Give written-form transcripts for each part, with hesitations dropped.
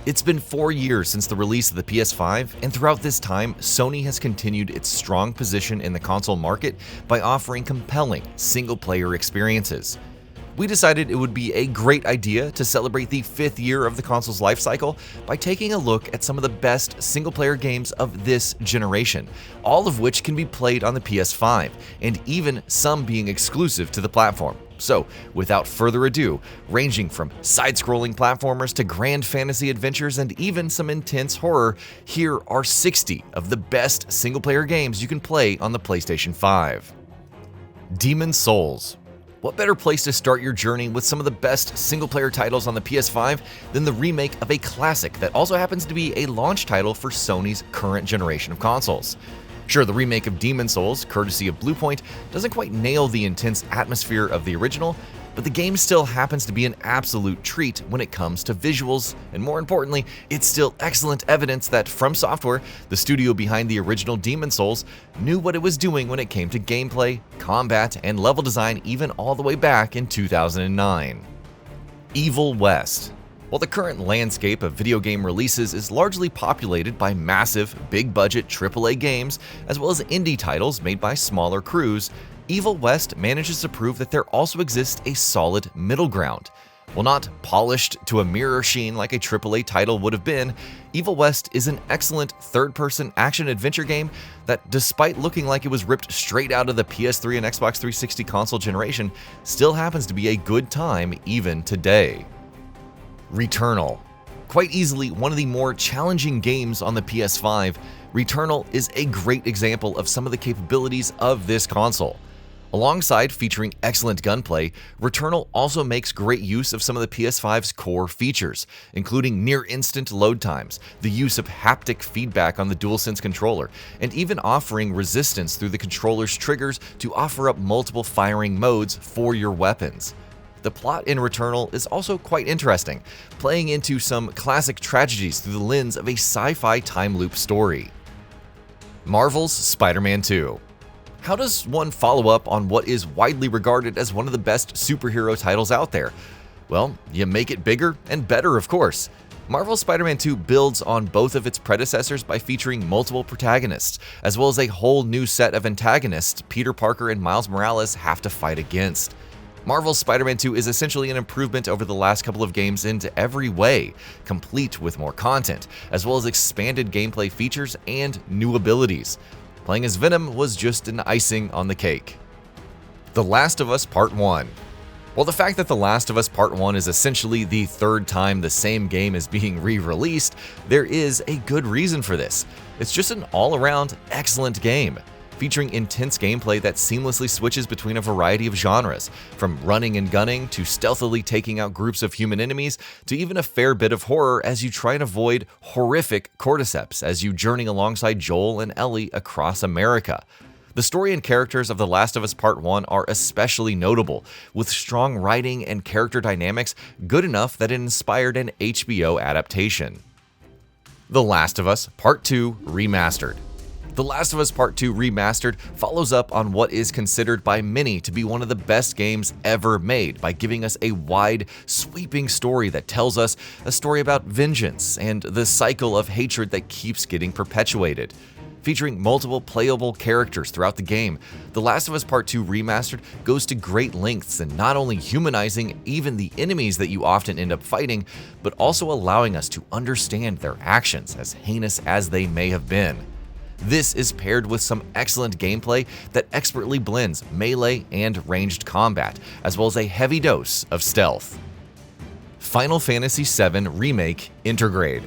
It's been 4 years since the release of the PS5, and throughout this time, Sony has continued its strong position in the console market by offering compelling single-player experiences. We decided it would be a great idea to celebrate the 5th year of the console's lifecycle by taking a look at some of the best single-player games of this generation, all of which can be played on the PS5, and even some being exclusive to the platform. So, without further ado, ranging from side-scrolling platformers to grand fantasy adventures and even some intense horror, here are 60 of the best single-player games you can play on the PlayStation 5. Demon's Souls. What better place to start your journey with some of the best single-player titles on the PS5 than the remake of a classic that also happens to be a launch title for Sony's current generation of consoles? Sure, the remake of Demon's Souls, courtesy of Bluepoint, doesn't quite nail the intense atmosphere of the original, but the game still happens to be an absolute treat when it comes to visuals, and more importantly, it's still excellent evidence that From Software, the studio behind the original Demon's Souls, knew what it was doing when it came to gameplay, combat, and level design even all the way back in 2009. Evil West. While the current landscape of video game releases is largely populated by massive, big-budget AAA games, as well as indie titles made by smaller crews, Evil West manages to prove that there also exists a solid middle ground. While not polished to a mirror sheen like a AAA title would have been, Evil West is an excellent third-person action-adventure game that, despite looking like it was ripped straight out of the PS3 and Xbox 360 console generation, still happens to be a good time even today. Returnal. Quite easily one of the more challenging games on the PS5, Returnal is a great example of some of the capabilities of this console. Alongside featuring excellent gunplay, Returnal also makes great use of some of the PS5's core features, including near-instant load times, the use of haptic feedback on the DualSense controller, and even offering resistance through the controller's triggers to offer up multiple firing modes for your weapons. The plot in Returnal is also quite interesting, playing into some classic tragedies through the lens of a sci-fi time loop story. Marvel's Spider-Man 2. How does one follow up on what is widely regarded as one of the best superhero titles out there? Well, you make it bigger and better, of course. Marvel's Spider-Man 2 builds on both of its predecessors by featuring multiple protagonists, as well as a whole new set of antagonists Peter Parker and Miles Morales have to fight against. Marvel's Spider-Man 2 is essentially an improvement over the last couple of games in every way, complete with more content, as well as expanded gameplay features and new abilities. Playing as Venom was just an icing on the cake. The Last of Us Part 1. While the fact that The Last of Us Part 1 is essentially the third time the same game is being re-released, there is a good reason for this. It's just an all-around excellent game, featuring intense gameplay that seamlessly switches between a variety of genres, from running and gunning to stealthily taking out groups of human enemies, to even a fair bit of horror as you try and avoid horrific cordyceps as you journey alongside Joel and Ellie across America. The story and characters of The Last of Us Part 1 are especially notable, with strong writing and character dynamics good enough that it inspired an HBO adaptation. The Last of Us Part 2 Remastered. The Last of Us Part 2 Remastered follows up on what is considered by many to be one of the best games ever made by giving us a wide, sweeping story that tells us a story about vengeance and the cycle of hatred that keeps getting perpetuated. Featuring multiple playable characters throughout the game, The Last of Us Part 2 Remastered goes to great lengths in not only humanizing even the enemies that you often end up fighting, but also allowing us to understand their actions, as heinous as they may have been. This is paired with some excellent gameplay that expertly blends melee and ranged combat, as well as a heavy dose of stealth. Final Fantasy VII Remake Intergrade.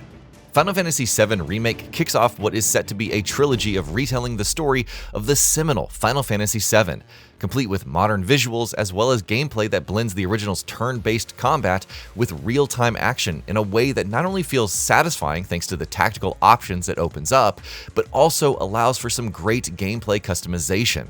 Final Fantasy VII Remake kicks off what is set to be a trilogy of retelling the story of the seminal Final Fantasy VII, complete with modern visuals as well as gameplay that blends the original's turn-based combat with real-time action in a way that not only feels satisfying thanks to the tactical options it opens up, but also allows for some great gameplay customization.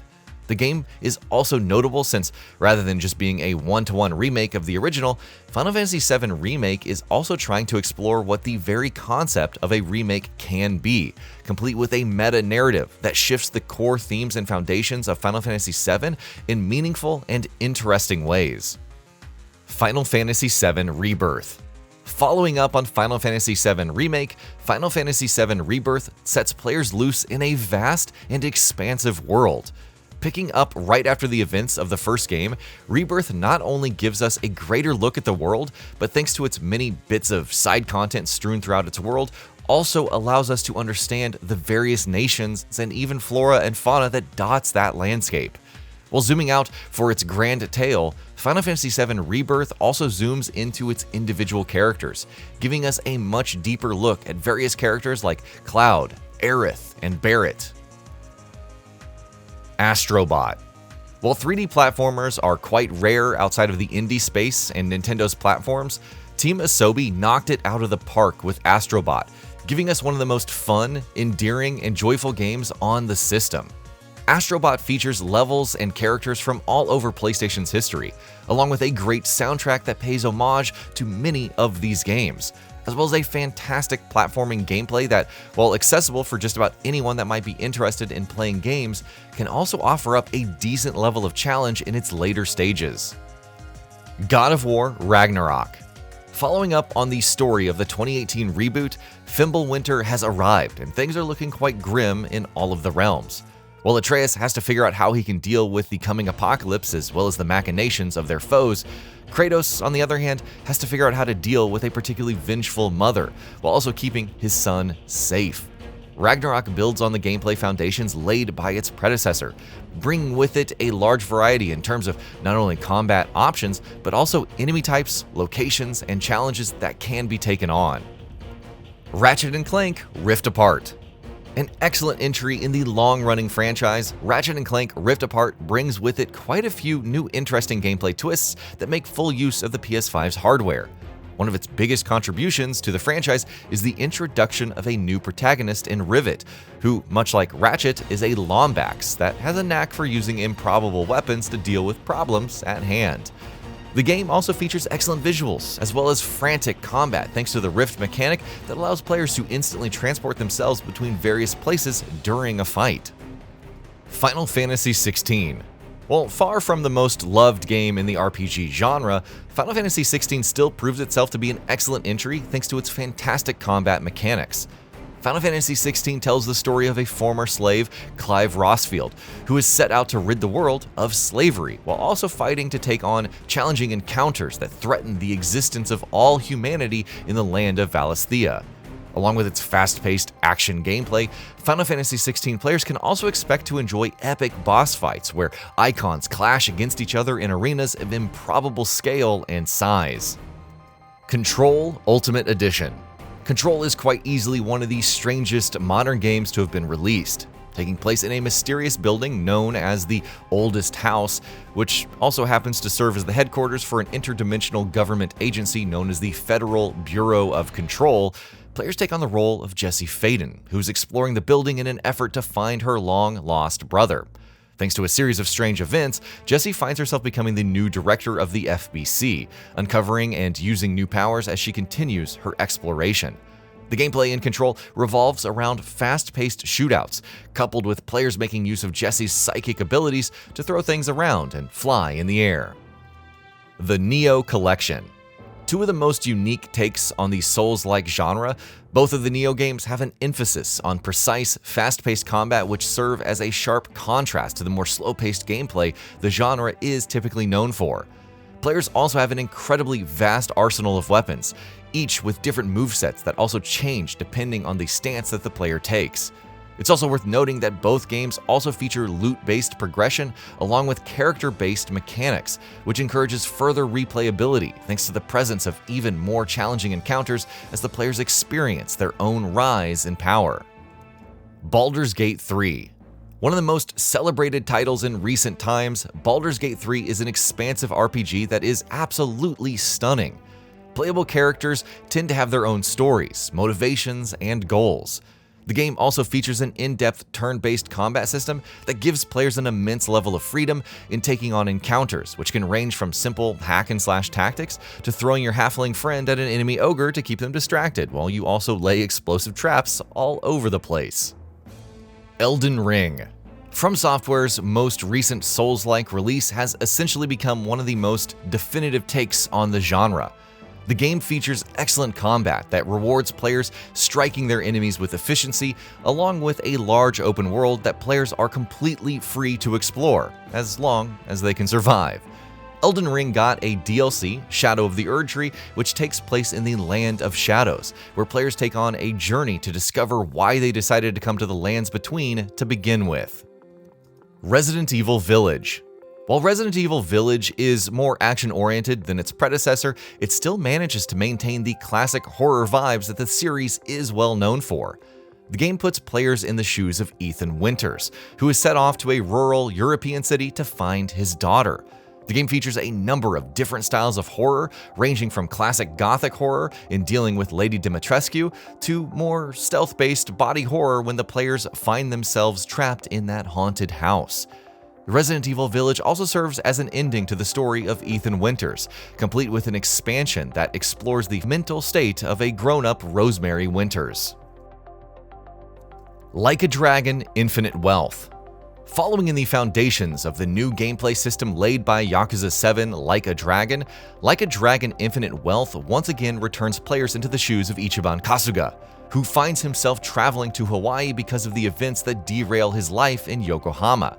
The game is also notable since, rather than just being a one-to-one remake of the original, Final Fantasy VII Remake is also trying to explore what the very concept of a remake can be, complete with a meta-narrative that shifts the core themes and foundations of Final Fantasy VII in meaningful and interesting ways. Final Fantasy VII Rebirth. Following up on Final Fantasy VII Remake, Final Fantasy VII Rebirth sets players loose in a vast and expansive world. Picking up right after the events of the first game, Rebirth not only gives us a greater look at the world, but thanks to its many bits of side content strewn throughout its world, also allows us to understand the various nations and even flora and fauna that dots that landscape. While zooming out for its grand tale, Final Fantasy VII Rebirth also zooms into its individual characters, giving us a much deeper look at various characters like Cloud, Aerith, and Barret. Astrobot. While 3D platformers are quite rare outside of the indie space and Nintendo's platforms, Team Asobi knocked it out of the park with Astrobot, giving us one of the most fun, endearing, and joyful games on the system. Astrobot features levels and characters from all over PlayStation's history, along with a great soundtrack that pays homage to many of these games, as well as a fantastic platforming gameplay that, while accessible for just about anyone that might be interested in playing games, can also offer up a decent level of challenge in its later stages. God of War Ragnarok. Following up on the story of the 2018 reboot, Fimbulwinter has arrived and things are looking quite grim in all of the realms. While Atreus has to figure out how he can deal with the coming apocalypse as well as the machinations of their foes, Kratos, on the other hand, has to figure out how to deal with a particularly vengeful mother, while also keeping his son safe. Ragnarok builds on the gameplay foundations laid by its predecessor, bringing with it a large variety in terms of not only combat options, but also enemy types, locations, and challenges that can be taken on. Ratchet & Clank Rift Apart. An excellent entry in the long-running franchise, Ratchet & Clank Rift Apart brings with it quite a few new interesting gameplay twists that make full use of the PS5's hardware. One of its biggest contributions to the franchise is the introduction of a new protagonist in Rivet, who, much like Ratchet, is a Lombax that has a knack for using improbable weapons to deal with problems at hand. The game also features excellent visuals, as well as frantic combat thanks to the Rift mechanic that allows players to instantly transport themselves between various places during a fight. Final Fantasy XVI. While far from the most loved game in the RPG genre, Final Fantasy XVI still proves itself to be an excellent entry thanks to its fantastic combat mechanics. Final Fantasy XVI tells the story of a former slave, Clive Rossfield, who is set out to rid the world of slavery, while also fighting to take on challenging encounters that threaten the existence of all humanity in the land of Valisthea. Along with its fast-paced action gameplay, Final Fantasy XVI players can also expect to enjoy epic boss fights where icons clash against each other in arenas of improbable scale and size. Control Ultimate Edition. Control is quite easily one of the strangest modern games to have been released, taking place in a mysterious building known as the Oldest House, which also happens to serve as the headquarters for an interdimensional government agency known as the Federal Bureau of Control. Players take on the role of Jessie Faden, who's exploring the building in an effort to find her long-lost brother. Thanks to a series of strange events, Jessie finds herself becoming the new director of the FBC, uncovering and using new powers as she continues her exploration. The gameplay in Control revolves around fast-paced shootouts, coupled with players making use of Jessie's psychic abilities to throw things around and fly in the air. The Nioh Collection. Two of the most unique takes on the Souls-like genre, both of the Nioh games have an emphasis on precise, fast-paced combat which serve as a sharp contrast to the more slow-paced gameplay the genre is typically known for. Players also have an incredibly vast arsenal of weapons, each with different movesets that also change depending on the stance that the player takes. It's also worth noting that both games also feature loot-based progression along with character-based mechanics, which encourages further replayability thanks to the presence of even more challenging encounters as the players experience their own rise in power. Baldur's Gate 3. One of the most celebrated titles in recent times, Baldur's Gate 3 is an expansive RPG that is absolutely stunning. Playable characters tend to have their own stories, motivations, and goals. The game also features an in-depth turn-based combat system that gives players an immense level of freedom in taking on encounters, which can range from simple hack-and-slash tactics to throwing your halfling friend at an enemy ogre to keep them distracted, while you also lay explosive traps all over the place. Elden Ring. From Software's most recent Souls-like release has essentially become one of the most definitive takes on the genre. The game features excellent combat that rewards players striking their enemies with efficiency, along with a large open world that players are completely free to explore, as long as they can survive. Elden Ring got a DLC, Shadow of the Erdtree, which takes place in the Land of Shadows, where players take on a journey to discover why they decided to come to the Lands Between to begin with. Resident Evil Village. While Resident Evil Village is more action-oriented than its predecessor, it still manages to maintain the classic horror vibes that the series is well known for. The game puts players in the shoes of Ethan Winters, who is set off to a rural European city to find his daughter. The game features a number of different styles of horror, ranging from classic gothic horror in dealing with Lady Dimitrescu to more stealth-based body horror when the players find themselves trapped in that haunted house. Resident Evil Village also serves as an ending to the story of Ethan Winters, complete with an expansion that explores the mental state of a grown-up Rosemary Winters. Like a Dragon: Infinite Wealth. Following in the foundations of the new gameplay system laid by Yakuza 7 Like a Dragon Infinite Wealth once again returns players into the shoes of Ichiban Kasuga, who finds himself traveling to Hawaii because of the events that derail his life in Yokohama.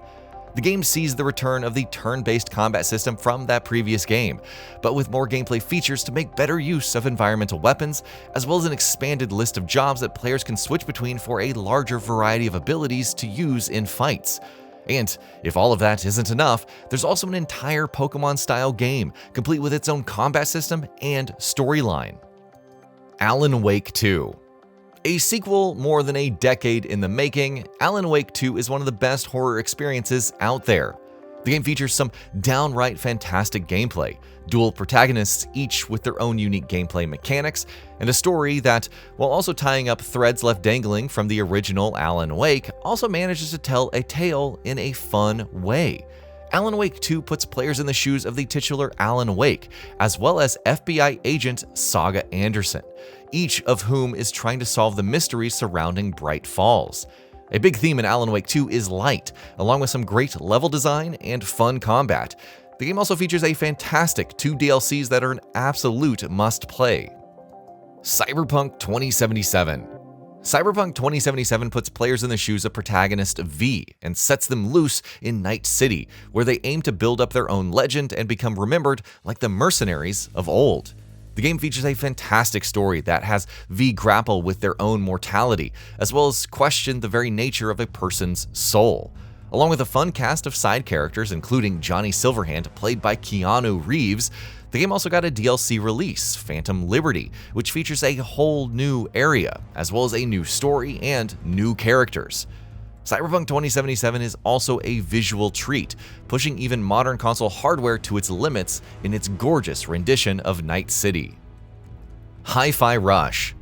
The game sees the return of the turn-based combat system from that previous game, but with more gameplay features to make better use of environmental weapons, as well as an expanded list of jobs that players can switch between for a larger variety of abilities to use in fights. And if all of that isn't enough, there's also an entire Pokemon-style game, complete with its own combat system and storyline. Alan Wake 2. A sequel more than a decade in the making, Alan Wake 2 is one of the best horror experiences out there. The game features some downright fantastic gameplay, dual protagonists each with their own unique gameplay mechanics, and a story that, while also tying up threads left dangling from the original Alan Wake, also manages to tell a tale in a fun way. Alan Wake 2 puts players in the shoes of the titular Alan Wake, as well as FBI agent Saga Anderson, each of whom is trying to solve the mysteries surrounding Bright Falls. A big theme in Alan Wake 2 is light, along with some great level design and fun combat. The game also features a fantastic 2 DLCs that are an absolute must-play. Cyberpunk 2077. Cyberpunk 2077 puts players in the shoes of protagonist V and sets them loose in Night City, where they aim to build up their own legend and become remembered like the mercenaries of old. The game features a fantastic story that has V grapple with their own mortality, as well as question the very nature of a person's soul. Along with a fun cast of side characters, including Johnny Silverhand, played by Keanu Reeves, the game also got a DLC release, Phantom Liberty, which features a whole new area, as well as a new story and new characters. Cyberpunk 2077 is also a visual treat, pushing even modern console hardware to its limits in its gorgeous rendition of Night City. Hi-Fi Rush.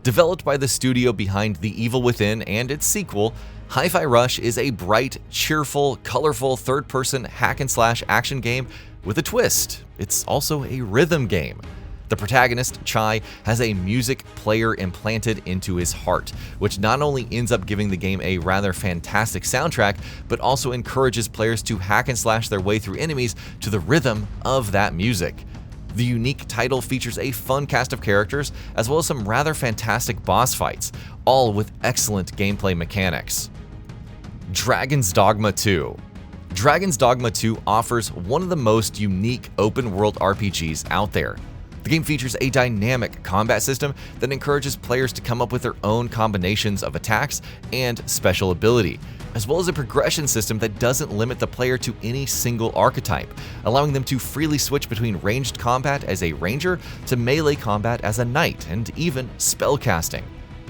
Developed by the studio behind The Evil Within and its sequel, Hi-Fi Rush is a bright, cheerful, colorful third-person hack-and-slash action game with a twist. It's also a rhythm game. The protagonist, Chai, has a music player implanted into his heart, which not only ends up giving the game a rather fantastic soundtrack, but also encourages players to hack and slash their way through enemies to the rhythm of that music. The unique title features a fun cast of characters, as well as some rather fantastic boss fights, all with excellent gameplay mechanics. Dragon's Dogma 2. Dragon's Dogma 2 offers one of the most unique open-world RPGs out there. The game features a dynamic combat system that encourages players to come up with their own combinations of attacks and special ability, as well as a progression system that doesn't limit the player to any single archetype, allowing them to freely switch between ranged combat as a ranger to melee combat as a knight, and even spellcasting.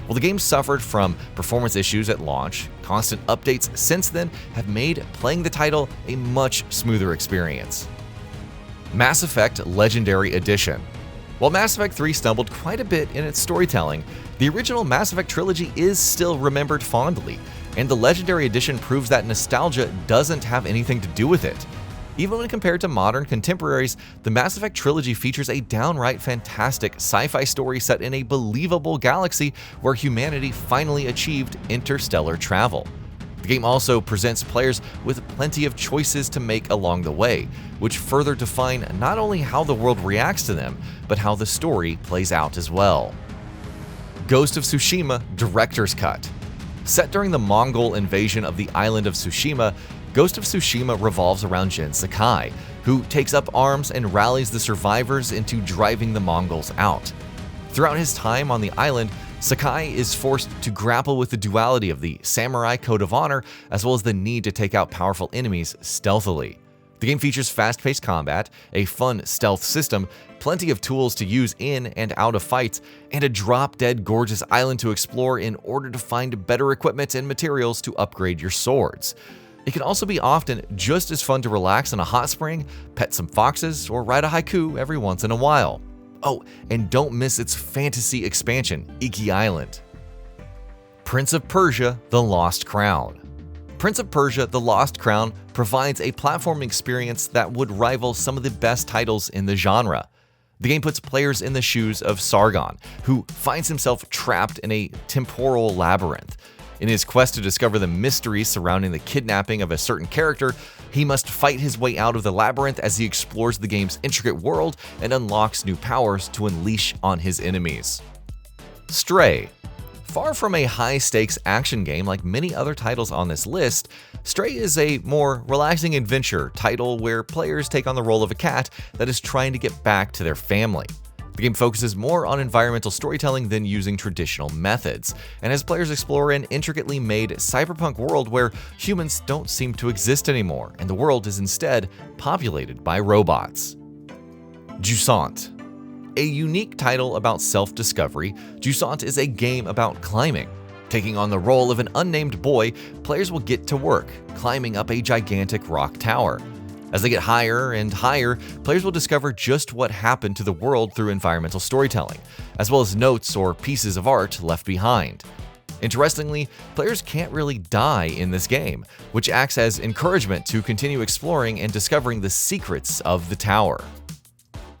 While the game suffered from performance issues at launch, constant updates since then have made playing the title a much smoother experience. Mass Effect Legendary Edition. While Mass Effect 3 stumbled quite a bit in its storytelling, the original Mass Effect trilogy is still remembered fondly, and the Legendary Edition proves that nostalgia doesn't have anything to do with it. Even when compared to modern contemporaries, the Mass Effect trilogy features a downright fantastic sci-fi story set in a believable galaxy where humanity finally achieved interstellar travel. The game also presents players with plenty of choices to make along the way, which further define not only how the world reacts to them, but how the story plays out as well. Ghost of Tsushima Director's Cut. Set during the Mongol invasion of the island of Tsushima, Ghost of Tsushima revolves around Jin Sakai, who takes up arms and rallies the survivors into driving the Mongols out. Throughout his time on the island, Sakai is forced to grapple with the duality of the samurai code of honor as well as the need to take out powerful enemies stealthily. The game features fast-paced combat, a fun stealth system, plenty of tools to use in and out of fights, and a drop-dead gorgeous island to explore in order to find better equipment and materials to upgrade your swords. It can also be often just as fun to relax in a hot spring, pet some foxes, or write a haiku every once in a while. Oh, and don't miss its fantasy expansion, Iki Island. Prince of Persia: The Lost Crown. Prince of Persia: The Lost Crown provides a platforming experience that would rival some of the best titles in the genre. The game puts players in the shoes of Sargon, who finds himself trapped in a temporal labyrinth. In his quest to discover the mysteries surrounding the kidnapping of a certain character, he must fight his way out of the labyrinth as he explores the game's intricate world and unlocks new powers to unleash on his enemies. Stray. Far from a high-stakes action game like many other titles on this list, Stray is a more relaxing adventure title where players take on the role of a cat that is trying to get back to their family. The game focuses more on environmental storytelling than using traditional methods, and as players explore an intricately made cyberpunk world where humans don't seem to exist anymore, and the world is instead populated by robots. Jusant. A unique title about self-discovery, Jusant is a game about climbing. Taking on the role of an unnamed boy, players will get to work, climbing up a gigantic rock tower. As they get higher and higher, players will discover just what happened to the world through environmental storytelling, as well as notes or pieces of art left behind. Interestingly, players can't really die in this game, which acts as encouragement to continue exploring and discovering the secrets of the tower.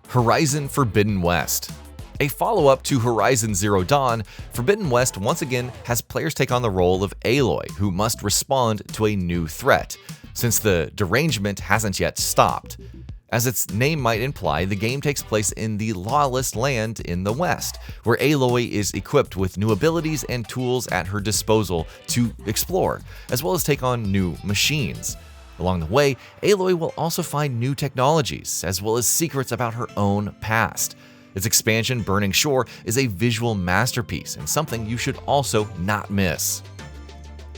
Horizon Forbidden West. A follow-up to Horizon Zero Dawn, Forbidden West once again has players take on the role of Aloy, who must respond to a new threat, since the derangement hasn't yet stopped. As its name might imply, the game takes place in the lawless land in the West, where Aloy is equipped with new abilities and tools at her disposal to explore, as well as take on new machines. Along the way, Aloy will also find new technologies, as well as secrets about her own past. Its expansion, Burning Shore, is a visual masterpiece and something you should also not miss.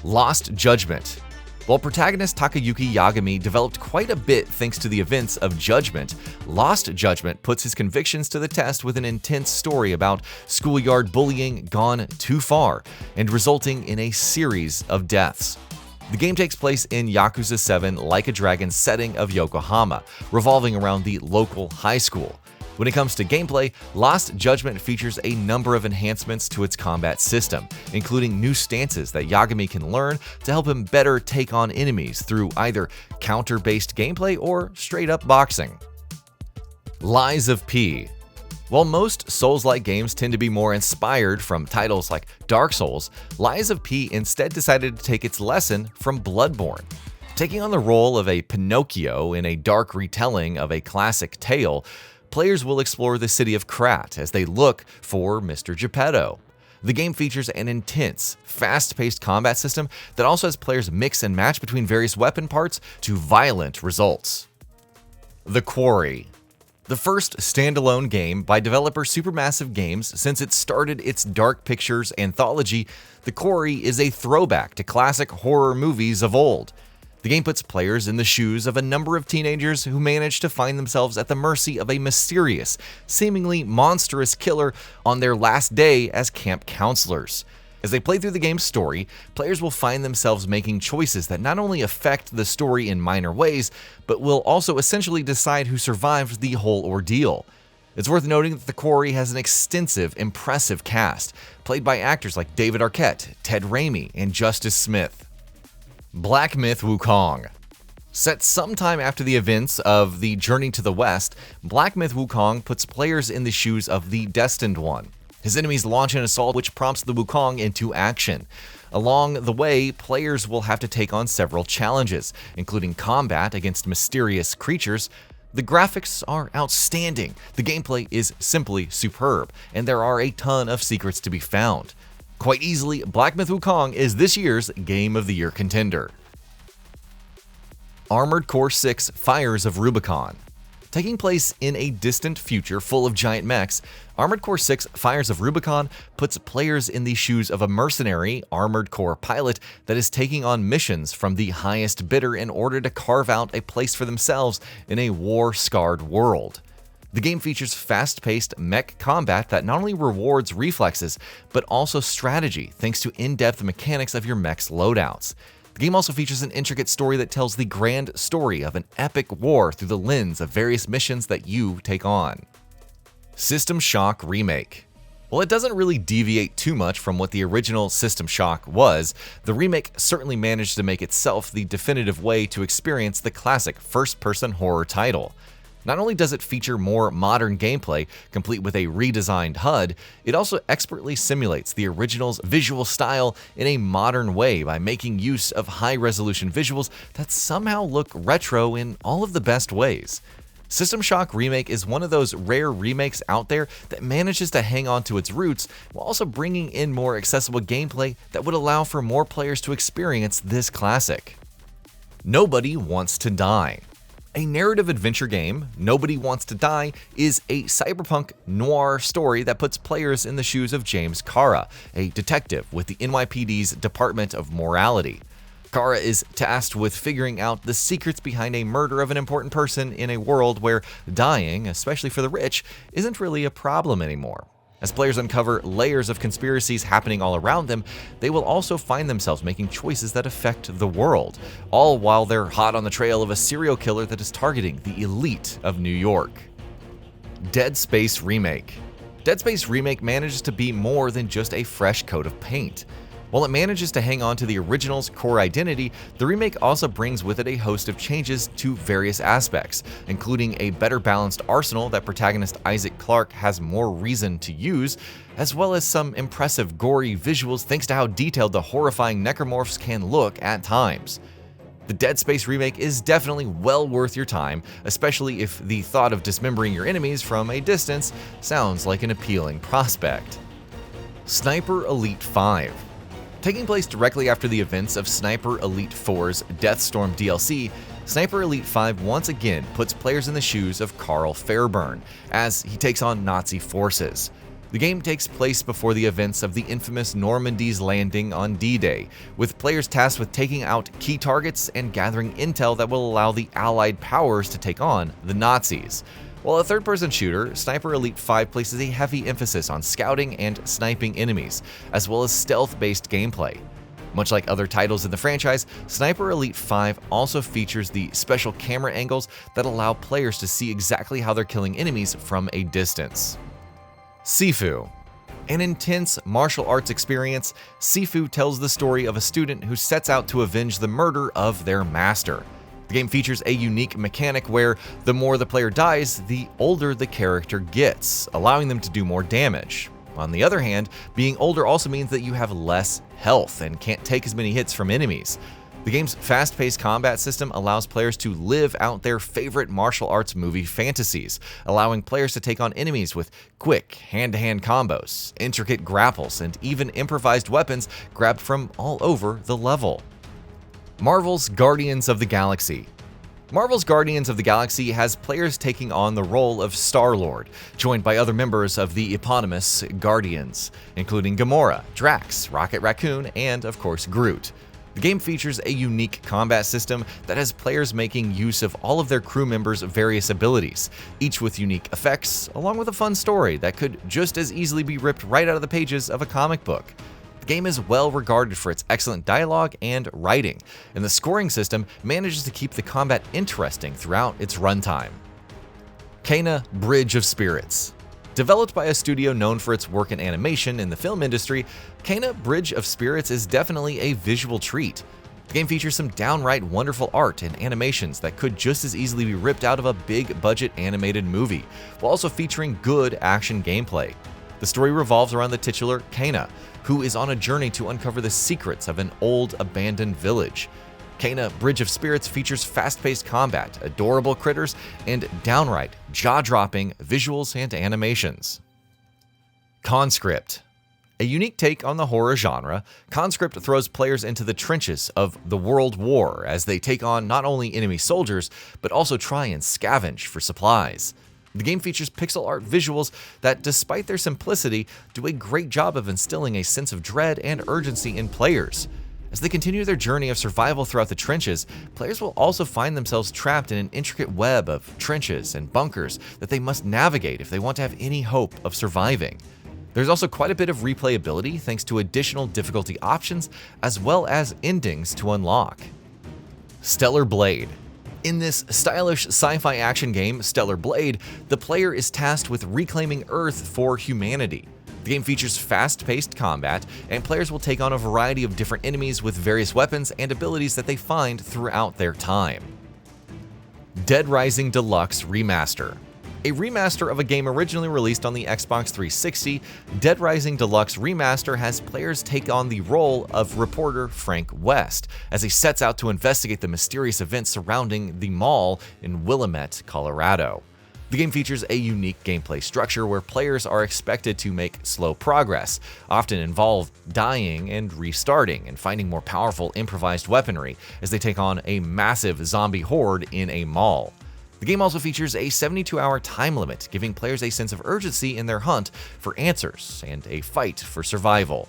Lost Judgment. While protagonist Takayuki Yagami developed quite a bit thanks to the events of Judgment, Lost Judgment puts his convictions to the test with an intense story about schoolyard bullying gone too far and resulting in a series of deaths. The game takes place in Yakuza 7 Like a Dragon setting of Yokohama, revolving around the local high school. When it comes to gameplay, Lost Judgment features a number of enhancements to its combat system, including new stances that Yagami can learn to help him better take on enemies through either counter-based gameplay or straight-up boxing. Lies of P. While most Souls-like games tend to be more inspired from titles like Dark Souls, Lies of P instead decided to take its lesson from Bloodborne. Taking on the role of a Pinocchio in a dark retelling of a classic tale, players will explore the city of Krat as they look for Mr. Geppetto. The game features an intense, fast-paced combat system that also has players mix and match between various weapon parts to violent results. The Quarry. The first standalone game by developer Supermassive Games since it started its Dark Pictures anthology, The Quarry is a throwback to classic horror movies of old. The game puts players in the shoes of a number of teenagers who manage to find themselves at the mercy of a mysterious, seemingly monstrous killer on their last day as camp counselors. As they play through the game's story, players will find themselves making choices that not only affect the story in minor ways, but will also essentially decide who survives the whole ordeal. It's worth noting that The Quarry has an extensive, impressive cast, played by actors like David Arquette, Ted Raimi, and Justice Smith. Black Myth Wukong. Set sometime after the events of the Journey to the West, Black Myth Wukong puts players in the shoes of the Destined One. His enemies launch an assault which prompts the Wukong into action. Along the way, players will have to take on several challenges, including combat against mysterious creatures. The graphics are outstanding, the gameplay is simply superb, and there are a ton of secrets to be found. Quite easily, Black Myth Wukong is this year's Game of the Year contender. Armored Core 6 Fires of Rubicon. Taking place in a distant future full of giant mechs, Armored Core 6 Fires of Rubicon puts players in the shoes of a mercenary Armored Core pilot that is taking on missions from the highest bidder in order to carve out a place for themselves in a war-scarred world. The game features fast-paced mech combat that not only rewards reflexes, but also strategy thanks to in-depth mechanics of your mech's loadouts. The game also features an intricate story that tells the grand story of an epic war through the lens of various missions that you take on. System Shock Remake. While it doesn't really deviate too much from what the original System Shock was, the remake certainly managed to make itself the definitive way to experience the classic first-person horror title. Not only does it feature more modern gameplay, complete with a redesigned HUD, it also expertly simulates the original's visual style in a modern way by making use of high-resolution visuals that somehow look retro in all of the best ways. System Shock Remake is one of those rare remakes out there that manages to hang on to its roots while also bringing in more accessible gameplay that would allow for more players to experience this classic. Nobody Wants to Die. A narrative adventure game, Nobody Wants to Die is a cyberpunk noir story that puts players in the shoes of James Kara, a detective with the NYPD's Department of Morality. Kara is tasked with figuring out the secrets behind a murder of an important person in a world where dying, especially for the rich, isn't really a problem anymore. As players uncover layers of conspiracies happening all around them, they will also find themselves making choices that affect the world, all while they're hot on the trail of a serial killer that is targeting the elite of New York. Dead Space Remake. Dead Space Remake manages to be more than just a fresh coat of paint. While it manages to hang on to the original's core identity, the remake also brings with it a host of changes to various aspects, including a better balanced arsenal that protagonist Isaac Clarke has more reason to use, as well as some impressive gory visuals thanks to how detailed the horrifying necromorphs can look at times. The Dead Space remake is definitely well worth your time, especially if the thought of dismembering your enemies from a distance sounds like an appealing prospect. Sniper Elite 5. Taking place directly after the events of Sniper Elite 4's Deathstorm DLC, Sniper Elite 5 once again puts players in the shoes of Carl Fairburn as he takes on Nazi forces. The game takes place before the events of the infamous Normandy's landing on D-Day, with players tasked with taking out key targets and gathering intel that will allow the Allied powers to take on the Nazis. While a third-person shooter, Sniper Elite 5 places a heavy emphasis on scouting and sniping enemies, as well as stealth-based gameplay. Much like other titles in the franchise, Sniper Elite 5 also features the special camera angles that allow players to see exactly how they're killing enemies from a distance. Sifu. An intense martial arts experience, Sifu tells the story of a student who sets out to avenge the murder of their master. The game features a unique mechanic where the more the player dies, the older the character gets, allowing them to do more damage. On the other hand, being older also means that you have less health and can't take as many hits from enemies. The game's fast-paced combat system allows players to live out their favorite martial arts movie fantasies, allowing players to take on enemies with quick hand-to-hand combos, intricate grapples, and even improvised weapons grabbed from all over the level. Marvel's Guardians of the Galaxy. Marvel's Guardians of the Galaxy has players taking on the role of Star-Lord, joined by other members of the eponymous Guardians, including Gamora, Drax, Rocket Raccoon, and of course Groot. The game features a unique combat system that has players making use of all of their crew members' various abilities, each with unique effects, along with a fun story that could just as easily be ripped right out of the pages of a comic book. The game is well regarded for its excellent dialogue and writing, and the scoring system manages to keep the combat interesting throughout its runtime. Kena: Bridge of Spirits. Developed by a studio known for its work in animation in the film industry, Kena: Bridge of Spirits is definitely a visual treat. The game features some downright wonderful art and animations that could just as easily be ripped out of a big-budget animated movie, while also featuring good action gameplay. The story revolves around the titular Kena, who is on a journey to uncover the secrets of an old abandoned village. Kena Bridge of Spirits features fast-paced combat, adorable critters, and downright jaw-dropping visuals and animations. Conscript. A unique take on the horror genre, Conscript throws players into the trenches of the World War as they take on not only enemy soldiers, but also try and scavenge for supplies. The game features pixel art visuals that, despite their simplicity, do a great job of instilling a sense of dread and urgency in players. As they continue their journey of survival throughout the trenches, players will also find themselves trapped in an intricate web of trenches and bunkers that they must navigate if they want to have any hope of surviving. There's also quite a bit of replayability thanks to additional difficulty options as well as endings to unlock. Stellar Blade. In this stylish sci-fi action game, Stellar Blade, the player is tasked with reclaiming Earth for humanity. The game features fast-paced combat, and players will take on a variety of different enemies with various weapons and abilities that they find throughout their time. Dead Rising Deluxe Remaster. A remaster of a game originally released on the Xbox 360, Dead Rising Deluxe Remaster has players take on the role of reporter Frank West as he sets out to investigate the mysterious events surrounding the mall in Willamette, Colorado. The game features a unique gameplay structure where players are expected to make slow progress, often involve dying and restarting and finding more powerful improvised weaponry as they take on a massive zombie horde in a mall. The game also features a 72-hour time limit, giving players a sense of urgency in their hunt for answers and a fight for survival.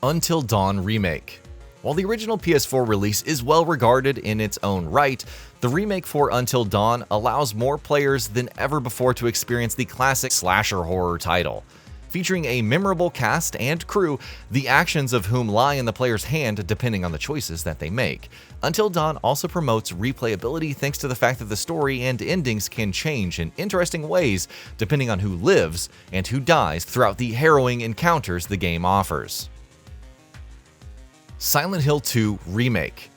Until Dawn Remake. While the original PS4 release is well regarded in its own right, the remake for Until Dawn allows more players than ever before to experience the classic slasher horror title. Featuring a memorable cast and crew, the actions of whom lie in the player's hand depending on the choices that they make. Until Dawn also promotes replayability thanks to the fact that the story and endings can change in interesting ways depending on who lives and who dies throughout the harrowing encounters the game offers. Silent Hill 2 Remake.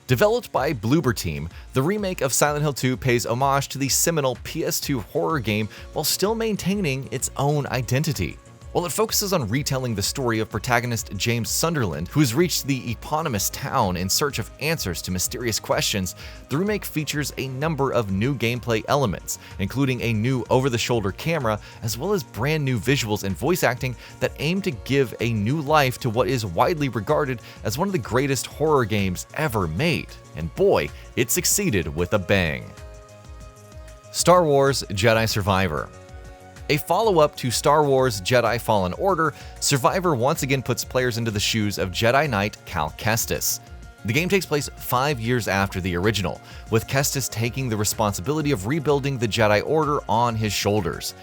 Developed by Bloober Team, the remake of Silent Hill 2 pays homage to the seminal PS2 horror game while still maintaining its own identity. While it focuses on retelling the story of protagonist James Sunderland, who has reached the eponymous town in search of answers to mysterious questions, the remake features a number of new gameplay elements, including a new over-the-shoulder camera, as well as brand new visuals and voice acting that aim to give a new life to what is widely regarded as one of the greatest horror games ever made. And boy, it succeeded with a bang. Star Wars Jedi Survivor. A follow-up to Star Wars Jedi Fallen Order, Survivor once again puts players into the shoes of Jedi Knight Cal Kestis. The game takes place 5 years after the original, with Kestis taking the responsibility of rebuilding the Jedi Order on his shoulders.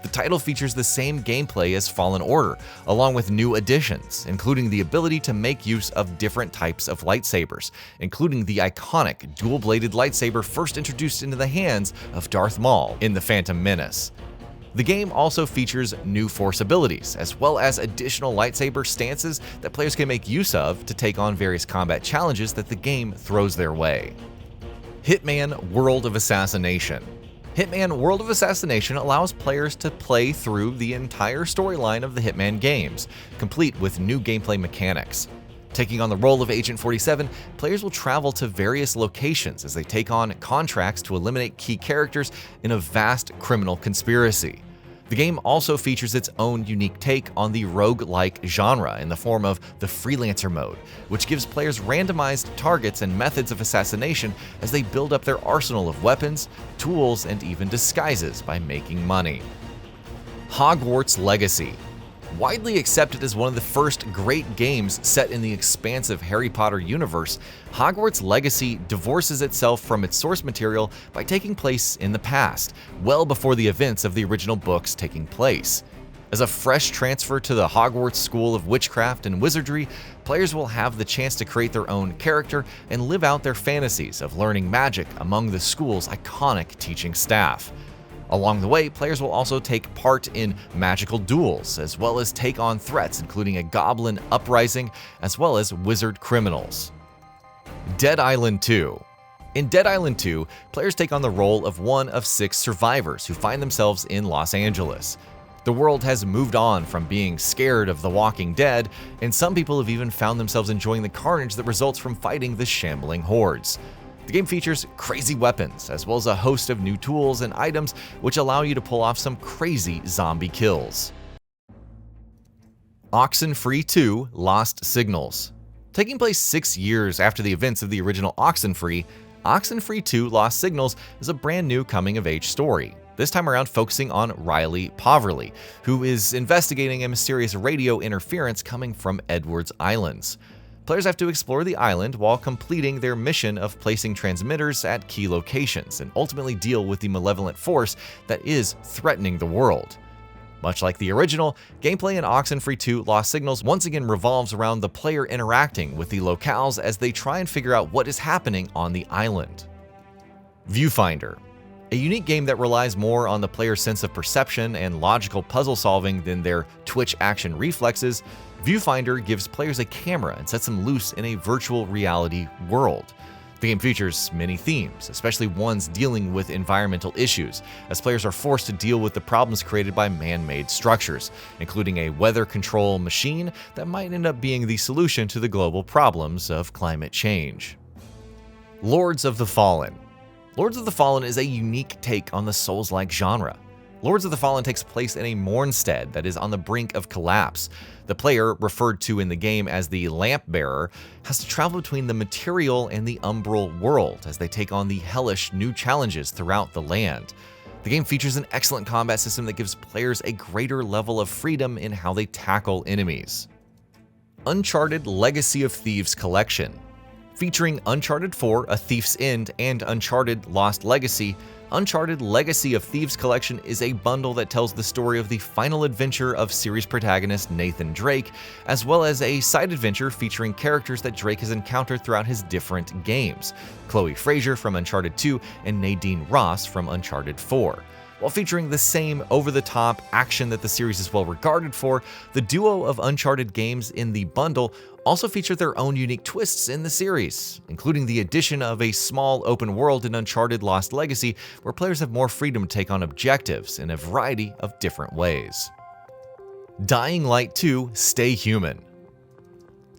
The title features the same gameplay as Fallen Order, along with new additions, including the ability to make use of different types of lightsabers, including the iconic dual-bladed lightsaber first introduced into the hands of Darth Maul in The Phantom Menace. The game also features new Force abilities, as well as additional lightsaber stances that players can make use of to take on various combat challenges that the game throws their way. Hitman World of Assassination. Hitman World of Assassination allows players to play through the entire storyline of the Hitman games, complete with new gameplay mechanics. Taking on the role of Agent 47, players will travel to various locations as they take on contracts to eliminate key characters in a vast criminal conspiracy. The game also features its own unique take on the roguelike genre in the form of the Freelancer mode, which gives players randomized targets and methods of assassination as they build up their arsenal of weapons, tools, and even disguises by making money. Hogwarts Legacy. Widely accepted as one of the first great games set in the expansive Harry Potter universe, Hogwarts Legacy divorces itself from its source material by taking place in the past, well before the events of the original books taking place. As a fresh transfer to the Hogwarts School of Witchcraft and Wizardry, players will have the chance to create their own character and live out their fantasies of learning magic among the school's iconic teaching staff. Along the way, players will also take part in magical duels, as well as take on threats including a goblin uprising, as well as wizard criminals. Dead Island 2. In Dead Island 2, players take on the role of one of 6 survivors who find themselves in Los Angeles. The world has moved on from being scared of the Walking Dead, and some people have even found themselves enjoying the carnage that results from fighting the shambling hordes. The game features crazy weapons, as well as a host of new tools and items which allow you to pull off some crazy zombie kills. Oxenfree II: Lost Signals. Taking place 6 years after the events of the original Oxenfree, Oxenfree II: Lost Signals is a brand new coming-of-age story, this time around focusing on Riley Poverly, who is investigating a mysterious radio interference coming from Edwards Islands. Players have to explore the island while completing their mission of placing transmitters at key locations and ultimately deal with the malevolent force that is threatening the world. Much like the original, gameplay in Oxenfree II: Lost Signals once again revolves around the player interacting with the locales as they try and figure out what is happening on the island. Viewfinder. A unique game that relies more on the player's sense of perception and logical puzzle solving than their twitch action reflexes, Viewfinder gives players a camera and sets them loose in a virtual reality world. The game features many themes, especially ones dealing with environmental issues, as players are forced to deal with the problems created by man-made structures, including a weather control machine that might end up being the solution to the global problems of climate change. Lords of the Fallen. Lords of the Fallen is a unique take on the Souls-like genre. Lords of the Fallen takes place in a Mournstead that is on the brink of collapse. The player, referred to in the game as the Lamp Bearer, has to travel between the material and the umbral world as they take on the hellish new challenges throughout the land. The game features an excellent combat system that gives players a greater level of freedom in how they tackle enemies. Uncharted Legacy of Thieves Collection. Featuring Uncharted 4: A Thief's End and Uncharted Lost Legacy, Uncharted Legacy of Thieves Collection is a bundle that tells the story of the final adventure of series protagonist Nathan Drake, as well as a side adventure featuring characters that Drake has encountered throughout his different games, Chloe Fraser from Uncharted 2 and Nadine Ross from Uncharted 4. While featuring the same over-the-top action that the series is well regarded for, the duo of Uncharted games in the bundle also feature their own unique twists in the series, including the addition of a small open world in Uncharted Lost Legacy, where players have more freedom to take on objectives in a variety of different ways. Dying Light 2: Stay Human.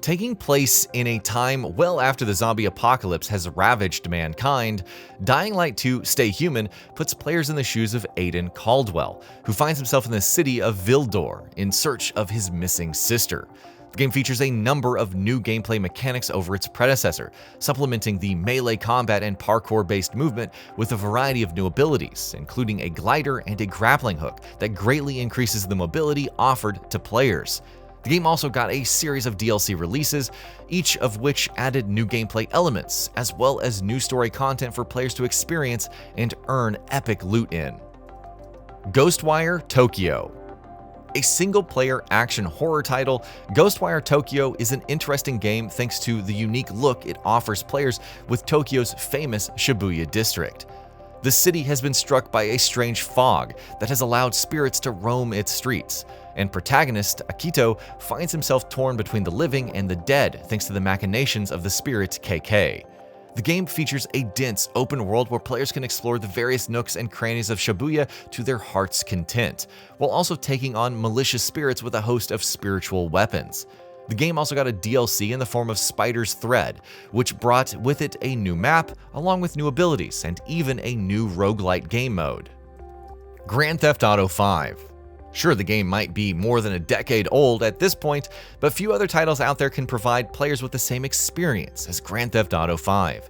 Taking place in a time well after the zombie apocalypse has ravaged mankind, Dying Light 2: Stay Human puts players in the shoes of Aidan Caldwell, who finds himself in the city of Vildor in search of his missing sister. The game features a number of new gameplay mechanics over its predecessor, supplementing the melee combat and parkour-based movement with a variety of new abilities, including a glider and a grappling hook that greatly increases the mobility offered to players. The game also got a series of DLC releases, each of which added new gameplay elements, as well as new story content for players to experience and earn epic loot in. Ghostwire Tokyo. A single-player action horror title, Ghostwire Tokyo is an interesting game thanks to the unique look it offers players with Tokyo's famous Shibuya district. The city has been struck by a strange fog that has allowed spirits to roam its streets, and protagonist Akito finds himself torn between the living and the dead thanks to the machinations of the spirit KK. The game features a dense open world where players can explore the various nooks and crannies of Shibuya to their heart's content, while also taking on malicious spirits with a host of spiritual weapons. The game also got a DLC in the form of Spider's Thread, which brought with it a new map, along with new abilities, and even a new roguelite game mode. Grand Theft Auto V. Sure, the game might be more than a decade old at this point, but few other titles out there can provide players with the same experience as Grand Theft Auto V.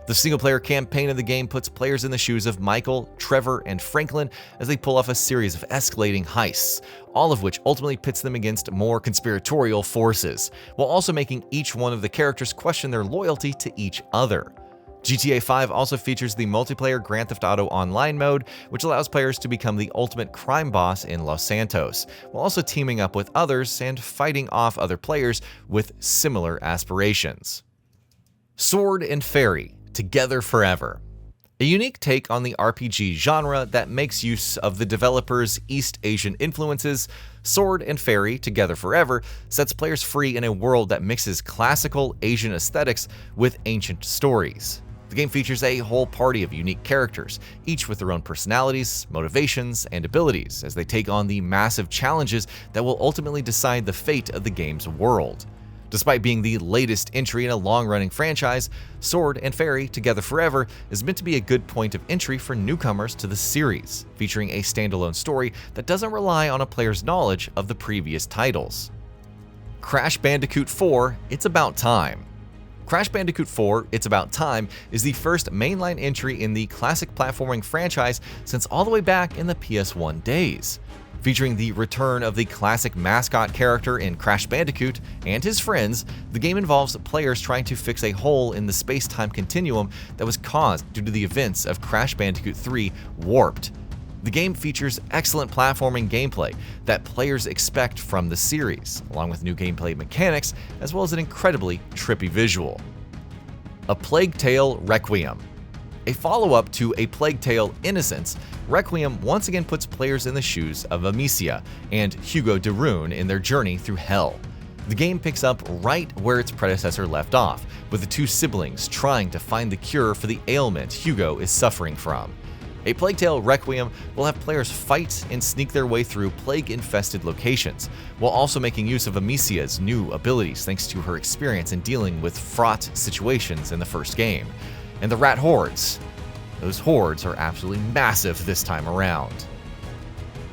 The single-player campaign of the game puts players in the shoes of Michael, Trevor, and Franklin as they pull off a series of escalating heists, all of which ultimately pits them against more conspiratorial forces, while also making each one of the characters question their loyalty to each other. GTA 5 also features the multiplayer Grand Theft Auto Online mode, which allows players to become the ultimate crime boss in Los Santos, while also teaming up with others and fighting off other players with similar aspirations. Sword and Fairy: Together Forever. A unique take on the RPG genre that makes use of the developer's East Asian influences, Sword and Fairy: Together Forever sets players free in a world that mixes classical Asian aesthetics with ancient stories. The game features a whole party of unique characters, each with their own personalities, motivations, and abilities as they take on the massive challenges that will ultimately decide the fate of the game's world. Despite being the latest entry in a long-running franchise, Sword and Fairy Together Forever is meant to be a good point of entry for newcomers to the series, featuring a standalone story that doesn't rely on a player's knowledge of the previous titles. Crash Bandicoot 4: It's About Time. Crash Bandicoot 4: It's About Time is the first mainline entry in the classic platforming franchise since all the way back in the PS1 days. Featuring the return of the classic mascot character in Crash Bandicoot and his friends, the game involves players trying to fix a hole in the space-time continuum that was caused due to the events of Crash Bandicoot 3 Warped. The game features excellent platforming gameplay that players expect from the series, along with new gameplay mechanics, as well as an incredibly trippy visual. A Plague Tale: Requiem. A follow-up to A Plague Tale: Innocence, Requiem once again puts players in the shoes of Amicia and Hugo de Rune in their journey through hell. The game picks up right where its predecessor left off, with the two siblings trying to find the cure for the ailment Hugo is suffering from. A Plague Tale: Requiem will have players fight and sneak their way through plague-infested locations, while also making use of Amicia's new abilities thanks to her experience in dealing with fraught situations in the first game. And the rat hordes. Those hordes are absolutely massive this time around.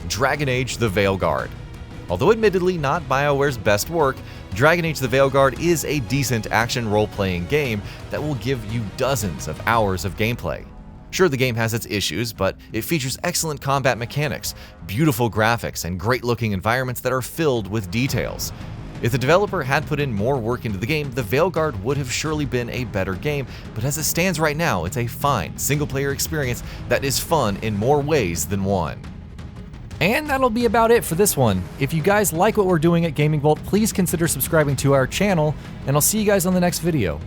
Dragon Age: The Veilguard. Although admittedly not BioWare's best work, Dragon Age: The Veilguard is a decent action role-playing game that will give you dozens of hours of gameplay. Sure, the game has its issues, but it features excellent combat mechanics, beautiful graphics, and great-looking environments that are filled with details. If the developer had put in more work into the game, The Veilguard would have surely been a better game, but as it stands right now, it's a fine, single-player experience that is fun in more ways than one. And that'll be about it for this one. If you guys like what we're doing at Gaming Vault, please consider subscribing to our channel, and I'll see you guys on the next video.